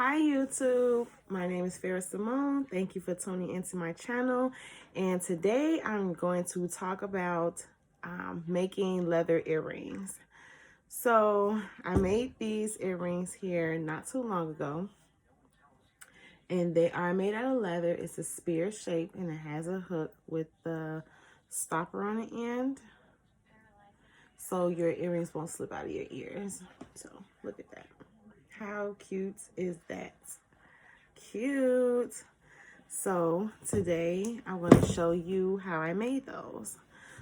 Hi YouTube, my name is Farrah Simone. Thank you for tuning into my channel, and today I'm going to talk about making leather earrings. So I made these earrings here not too long ago, and they are made out of leather. It's a spear shape and it has a hook with the stopper on the end, so your earrings won't slip out of your ears. So look at that. How cute is that? Cute. So today I'm going to show you how I made those.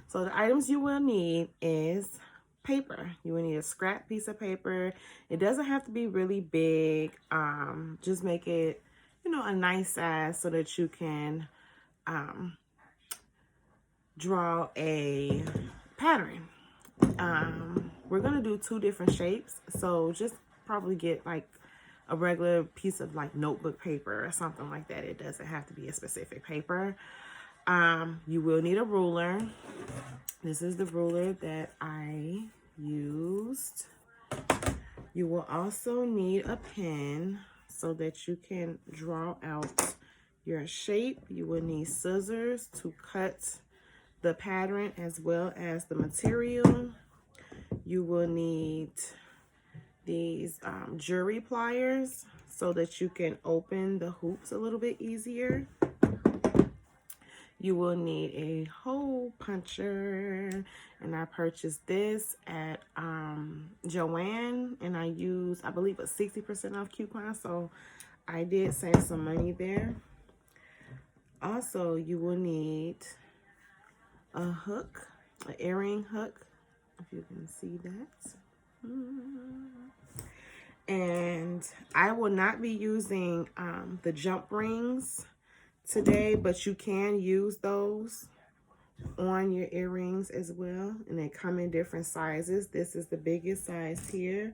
So the items you will need is paper. You will need a scrap piece of paper. It doesn't have to be really big. Just make it, a nice size so that you can draw a pattern. We're going to do two different shapes. So just probably get like a regular piece of like notebook paper or something like that. It doesn't have to be a specific paper. You will need a ruler. This is the ruler that I used. You will also need a pen so that you can draw out your shape. You will need scissors to cut the pattern as well as the material. You will need these jewelry pliers so that you can open the hoops a little bit easier. You will need a hole puncher, and I purchased this at Joann, and I used, I believe, a 60% off coupon, so I did save some money there. Also, you will need a hook, an earring hook, if you can see that. And I will not be using the jump rings today, but you can use those on your earrings as well, and they come in different sizes. This is the biggest size here,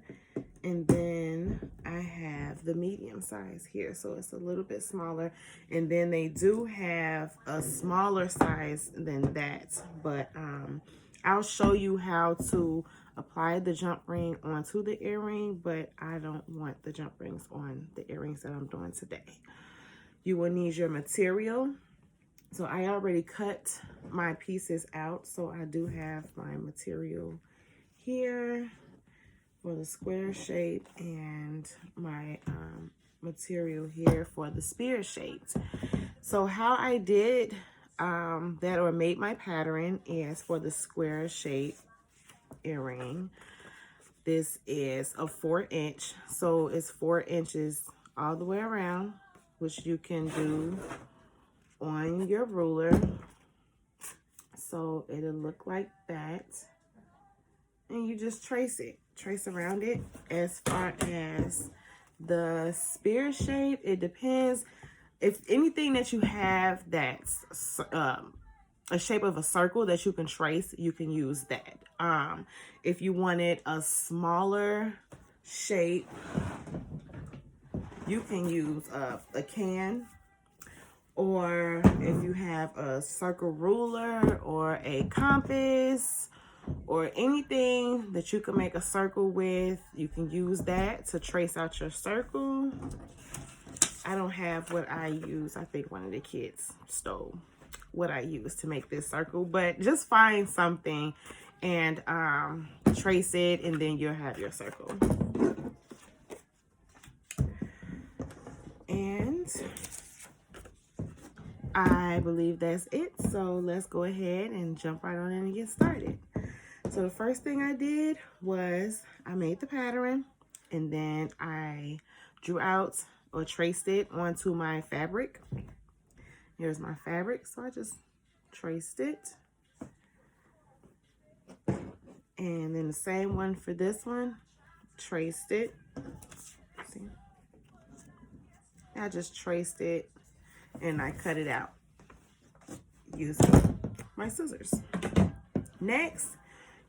and then I have the medium size here, so it's a little bit smaller, and then they do have a smaller size than that, but I'll show you how to apply the jump ring onto the earring, but I don't want the jump rings on the earrings that I'm doing today. You will need your material. So I already cut my pieces out, so I do have my material here for the square shape and my material here for the spear shape. So how I did that or made my pattern is for the square shape earring. This is a 4-inch, so it's 4 inches all the way around, which you can do on your ruler. So it'll look like that, and you just trace around it. As far as the spear shape, it depends. If anything that you have that's a shape of a circle that you can trace, you can use that. If you wanted a smaller shape, you can use a can, or if you have a circle ruler or a compass or anything that you can make a circle with, you can use that to trace out your circle. I don't have what I use. I think one of the kids stole what I use to make this circle, but just find something and trace it, and then you'll have your circle. And I believe that's it. So let's go ahead and jump right on in and get started. So the first thing I did was I made the pattern, and then I drew out or traced it onto my fabric. Here's my fabric, so I just traced it. And then the same one for this one, traced it. See? I just traced it and I cut it out using my scissors. Next,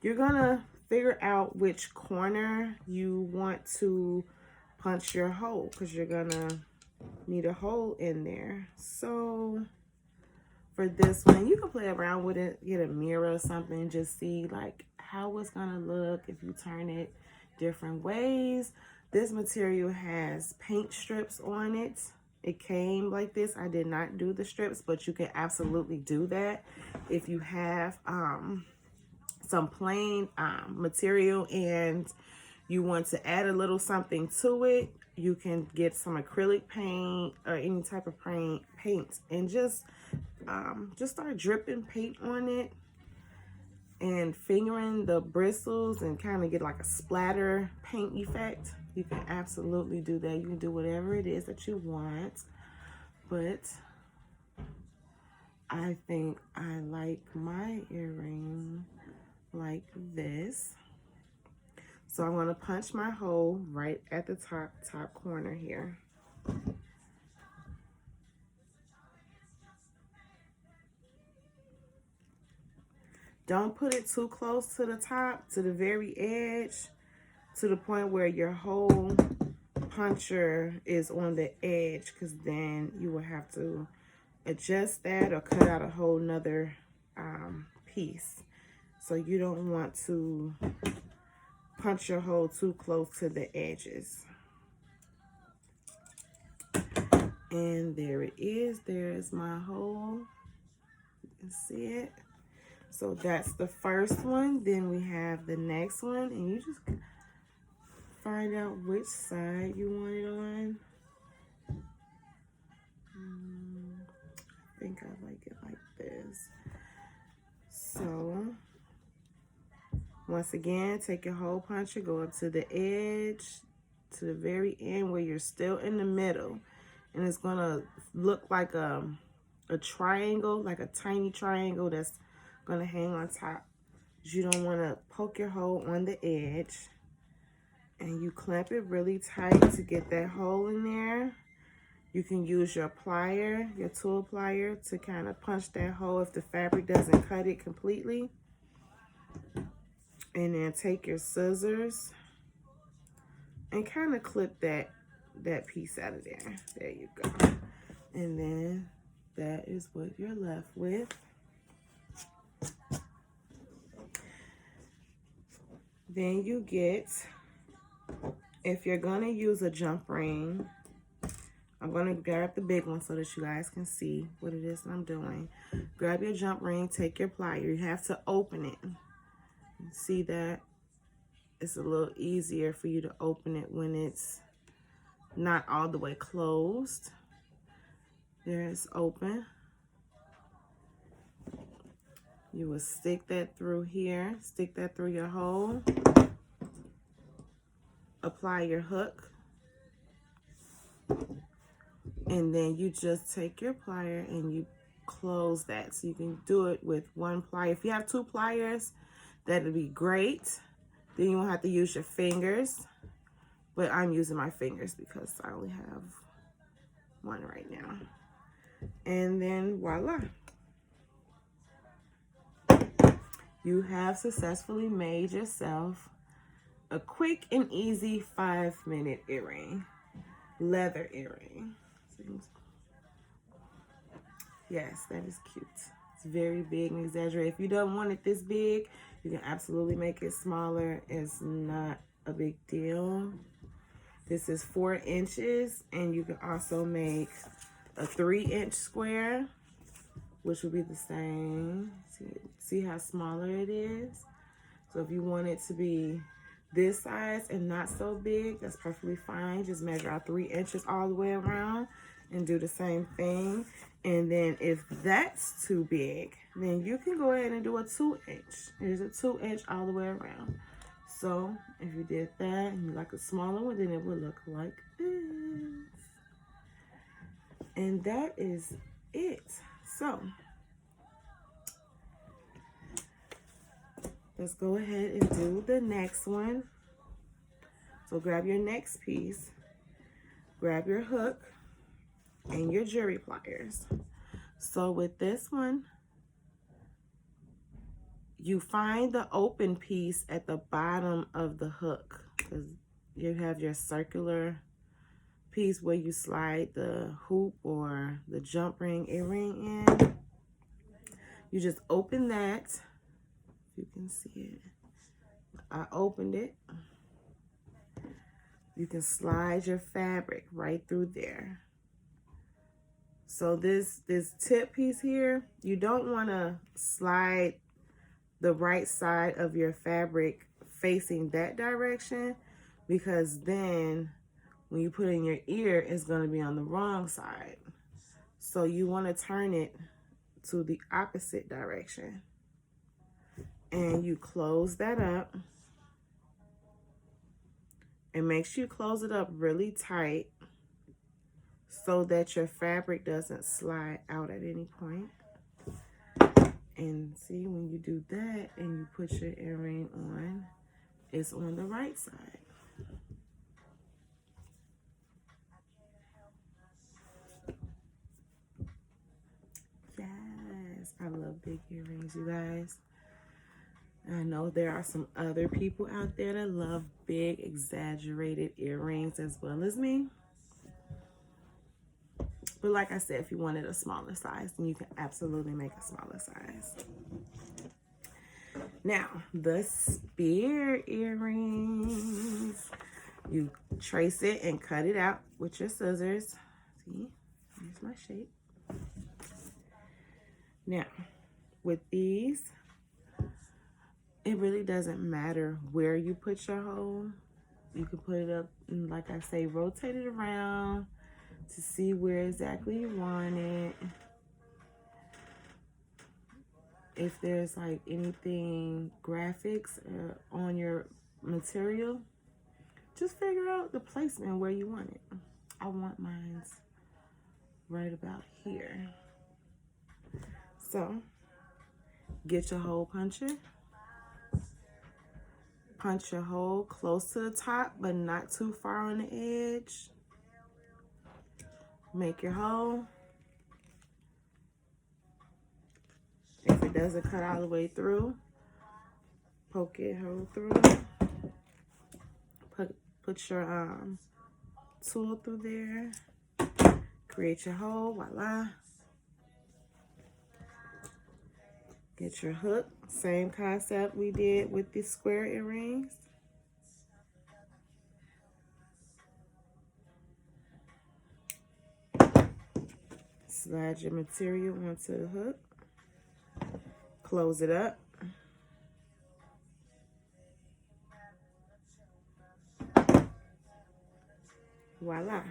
you're gonna figure out which corner you want to punch your hole, because you're gonna need a hole in there. So for this one, you can play around with it, get a mirror or something, just see like how it's gonna look if you turn it different ways. This material has paint strips on it. It came like this. I did not do the strips, but you can absolutely do that if you have some plain material and you want to add a little something to it. You can get some acrylic paint or any type of paint and just start dripping paint on it and fingering the bristles and kind of get like a splatter paint effect. You can absolutely do that. You can do whatever it is that you want, but I think I like my earring like this. So I'm going to punch my hole right at the top corner here. Don't put it too close to the top, to the very edge, to the point where your hole puncher is on the edge, because then you will have to adjust that or cut out a whole nother piece. So you don't want to punch your hole too close to the edges. And there it is. There is my hole. You can see it. So that's the first one. Then we have the next one, and you just find out which side you want it on. I think I like it like this. So once again, take your hole puncher, go up to the edge, to the very end where you're still in the middle, and it's gonna look like a triangle, like a tiny triangle that's gonna hang on top. You don't want to poke your hole on the edge, and you clamp it really tight to get that hole in there. You can use your plier, your tool plier, to kind of punch that hole if the fabric doesn't cut it completely. And then take your scissors and kind of clip that piece out of there. There you go. And then that is what you're left with. Then you get, if you're gonna use a jump ring, I'm gonna grab the big one so that you guys can see what it is that I'm doing. Grab your jump ring, take your plier. You have to open it. See that? It's a little easier for you to open it when it's not all the way closed. There, it's open. You will stick that through here, stick that through your hole. Apply your hook. And then you just take your plier and you close that. So you can do it with one plier. If you have two pliers, that'd be great. Then you won't have to use your fingers. But I'm using my fingers because I only have one right now. And then voila. You have successfully made yourself a quick and easy 5-minute earring. Leather earring. Yes, that is cute. It's very big and exaggerated. If you don't want it this big, you can absolutely make it smaller. It's not a big deal. This is 4 inches, and you can also make a 3-inch square, which will be the same. See how smaller it is? So if you want it to be this size and not so big, that's perfectly fine. Just measure out 3 inches all the way around and do the same thing. And then if that's too big, then you can go ahead and do a 2-inch. There's a 2-inch all the way around. So if you did that and you like a smaller one, then it would look like this. And that is it. So let's go ahead and do the next one. So grab your next piece, grab your hook and your jury pliers. So with this one, you find the open piece at the bottom of the hook, because you have your circular piece where you slide the hoop or the jump ring earring in. You just open that. You can see it. I opened it. you can slide your fabric right through there. So this tip piece here, you don't want to slide the right side of your fabric facing that direction, because then when you put in your ear, it's going to be on the wrong side. So you want to turn it to the opposite direction. And you close that up. And make sure you close it up really tight so that your fabric doesn't slide out at any point. And see, when you do that and you put your earring on, it's on the right side. Yes, I love big earrings, you guys. I know there are some other people out there that love big, exaggerated earrings as well as me. But like I said, if you wanted a smaller size, then you can absolutely make a smaller size. Now, the spear earrings. You trace it and cut it out with your scissors. See, here's my shape. Now, with these, it really doesn't matter where you put your hole. You can put it up, and like I say, rotate it around to see where exactly you want it. If there's like anything graphics on your material, just figure out the placement where you want it. I want mine's right about here. So, get your hole puncher. Punch your hole close to the top, but not too far on the edge. Make your hole. If it doesn't cut all the way through, poke it hole through. Put your tool through there. Create your hole, voila. Get your hook, same concept we did with the square earrings. Slide your material onto the hook. Close it up. Voila.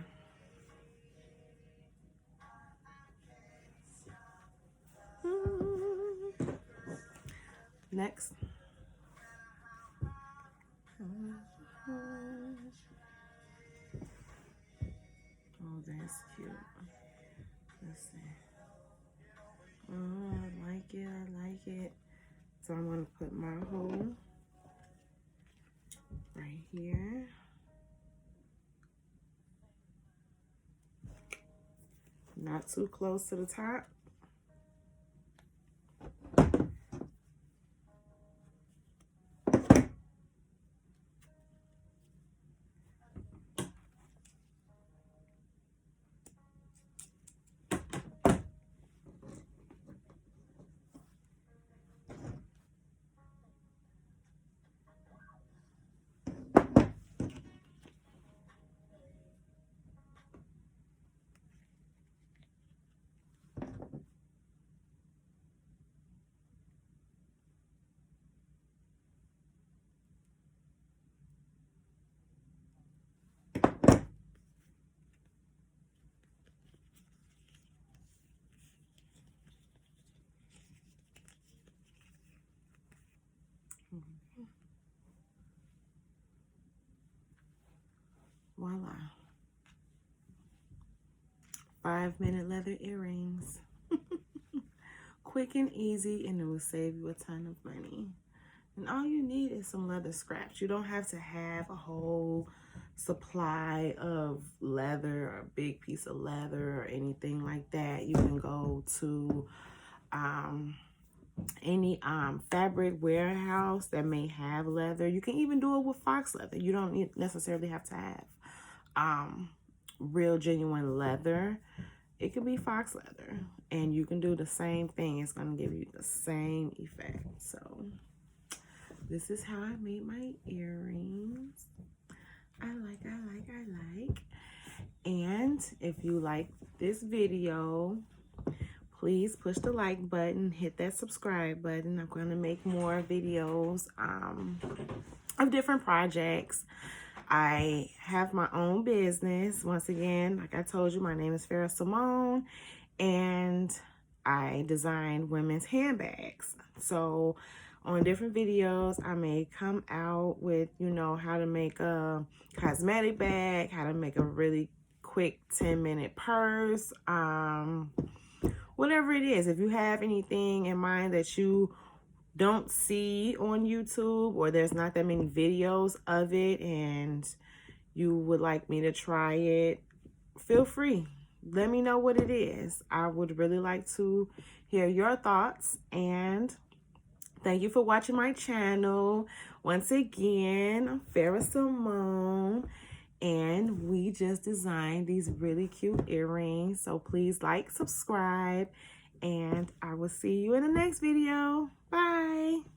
Next. Oh, that's cute. Let's see. Oh, I like it. I like it. So I'm going to put my hole right here. Not too close to the top. Voila. 5-minute leather earrings. Quick and easy, and it will save you a ton of money. And all you need is some leather scraps. You don't have to have a whole supply of leather or a big piece of leather or anything like that. You can go to any fabric warehouse that may have leather. You can even do it with fox leather. You don't necessarily have to have real genuine leather. It could be fox leather, and you can do the same thing. It's going to give you the same effect. So this is how I made my earrings. I like. And if you like this video, please push the like button, hit that subscribe button. I'm going to make more videos of different projects. I have my own business. Once again, like I told you, my name is Farrah Simone, and I design women's handbags. So on different videos, I may come out with, you know, how to make a cosmetic bag, how to make a really quick 10-minute purse, whatever it is. If you have anything in mind that you don't see on YouTube, or there's not that many videos of it and you would like me to try it, feel free. Let me know what it is. I would really like to hear your thoughts. And thank you for watching my channel. Once again, I'm Farrah Simone, and we just designed these really cute earrings. So please like, subscribe, and I will see you in the next video. Bye.